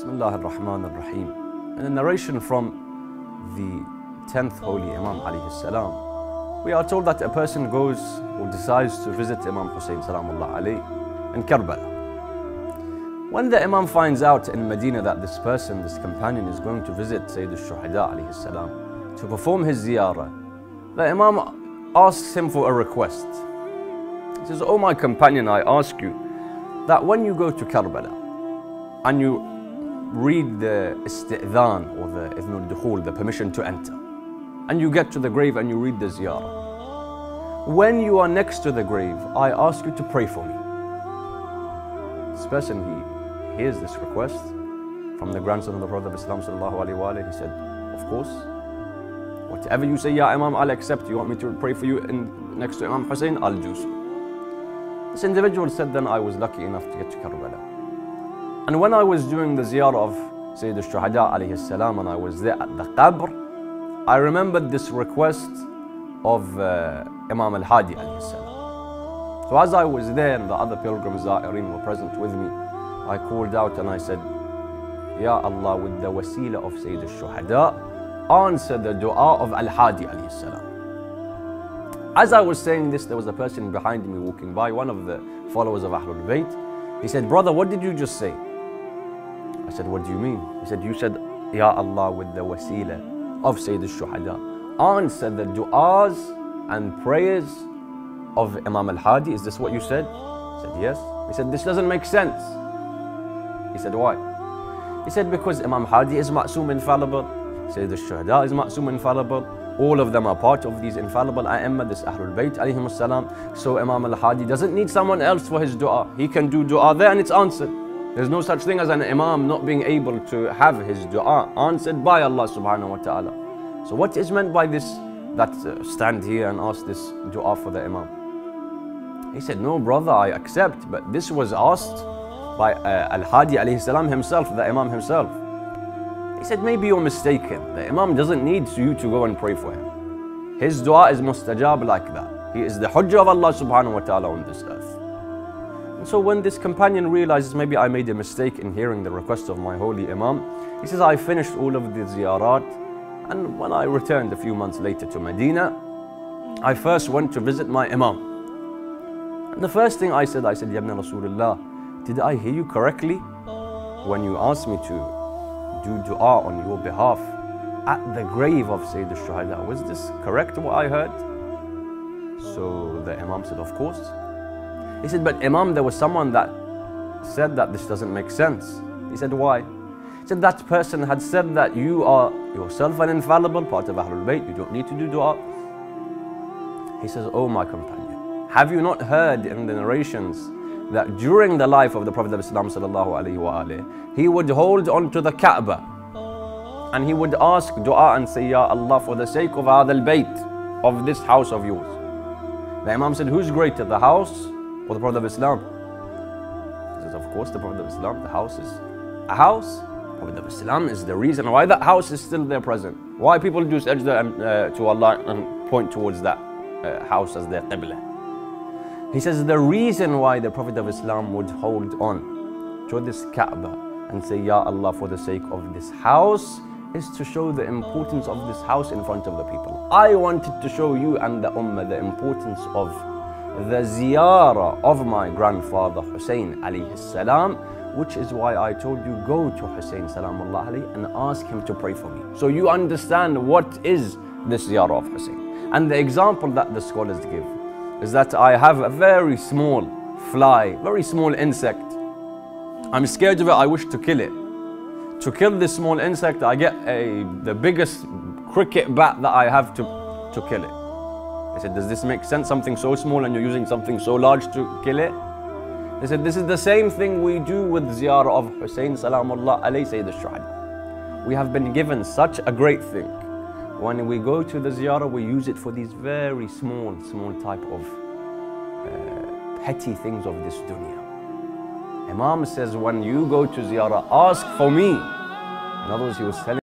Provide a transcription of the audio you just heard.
Bismillah ar-Rahman ar-Rahim. In a narration from the 10th Holy Imam alayhi salam, we are told that a person goes or decides to visit Imam Hussein salamullah alayhi in Karbala. When the Imam finds out in Medina that this person, this companion, is going to visit Sayyid al-Shuhada alayhi salam to perform his ziyarah, the Imam asks him for a request. He says, "Oh my companion, I ask you that when you go to Karbala and you read the isti'dhan or the idhn al-dukhul, the permission to enter, and you get to the grave and you read the ziyarah, when you are next to the grave, I ask you to pray for me." This person, he hears this request from the grandson of the Prophet of Islam sallallahu alaihi wasallam. He said, "Of course, whatever you say, Ya Imam, I'll accept. You want me to pray for you next to Imam Hussein? I'll do so." This individual said, "Then I was lucky enough to get to Karbala. And when I was doing the ziyarah of Sayyid al-Shuhada alayhi salam and I was there at the Qabr, I remembered this request of Imam al-Hadi alayhi salam. So as I was there and the other pilgrims Za'irin were present with me, I called out and I said, Ya Allah, with the wasila of Sayyid al-Shuhada, answer the dua of al-Hadi alayhi salam." As I was saying this, there was a person behind me walking by, one of the followers of Ahlul Bayt. He said, "Brother, what did you just say?" I said, "What do you mean?" He said, "You said, Ya Allah, with the wasila of Sayyid al-Shuhada, answer the du'as and prayers of Imam al-Hadi. Is this what you said?" I said, "Yes." He said, "This doesn't make sense." He said, "Why?" He said, "Because Imam Hadi is ma'soom infallible, Sayyid al-Shuhada is ma'soom infallible. All of them are part of these infallible A'imma, this Ahlul Bayt alayhim salam. So Imam al-Hadi doesn't need someone else for his dua. He can do dua there and it's answered. There's no such thing as an Imam not being able to have his dua answered by Allah subhanahu wa ta'ala. So what is meant by this, that stand here and ask this dua for the Imam?" He said, "No brother, I accept, but this was asked by al-Hadi alayhi salam himself, the Imam himself." He said, "Maybe you're mistaken. The Imam doesn't need you to go and pray for him. His dua is mustajab like that. He is the hujjah of Allah subhanahu wa ta'ala on this earth." And so when this companion realizes, maybe I made a mistake in hearing the request of my holy Imam, he says, "I finished all of the ziyarat, and when I returned a few months later to Medina, I first went to visit my Imam. And the first thing I said, Ya ibn Rasulullah, did I hear you correctly when you asked me to do dua on your behalf at the grave of Sayyid al-Shuhada? Was this correct what I heard?" So the Imam said, "Of course." He said, "But Imam, there was someone that said that this doesn't make sense." He said, "Why?" He said, "That person had said that you are yourself an infallible, part of Ahlul Bayt, you don't need to do dua." He says, "Oh my companion, have you not heard in the narrations that during the life of the Prophet of Islam sallallahu alaihi wasallam, he would hold on to the Kaaba and he would ask dua and say, Ya Allah, for the sake of Adal Bayt, of this house of yours." The Imam said, "Who's greater, the house or the Prophet of Islam?" He says, "Of course the Prophet of Islam. The house is a house. The Prophet of Islam is the reason why that house is still there present. Why people do sajda to Allah and point towards that house as their qibla." He says, "The reason why the Prophet of Islam would hold on to this Kaaba and say, Ya Allah, for the sake of this house, is to show the importance of this house in front of the people. I wanted to show you and the Ummah the importance of the ziyarah of my grandfather Hussein alayhi salam, which is why I told you, go to Hussein salamullah alayhi and ask him to pray for me. So you understand what is this ziyarah of Hussein." And the example that the scholars give is that I have a very small fly, very small insect. I'm scared of it, I wish to kill it. To kill this small insect, I get the biggest cricket bat that I have to kill it. I said, "Does this make sense? Something so small and you're using something so large to kill it?" They said, "This is the same thing we do with ziyarah of Hussein salamullah alayhi Sayyid al-Shuhada. We have been given such a great thing. When we go to the ziyarah, we use it for these very small type of petty things of this dunya." Imam says, when you go to ziyarah, ask for me. In other words, he was telling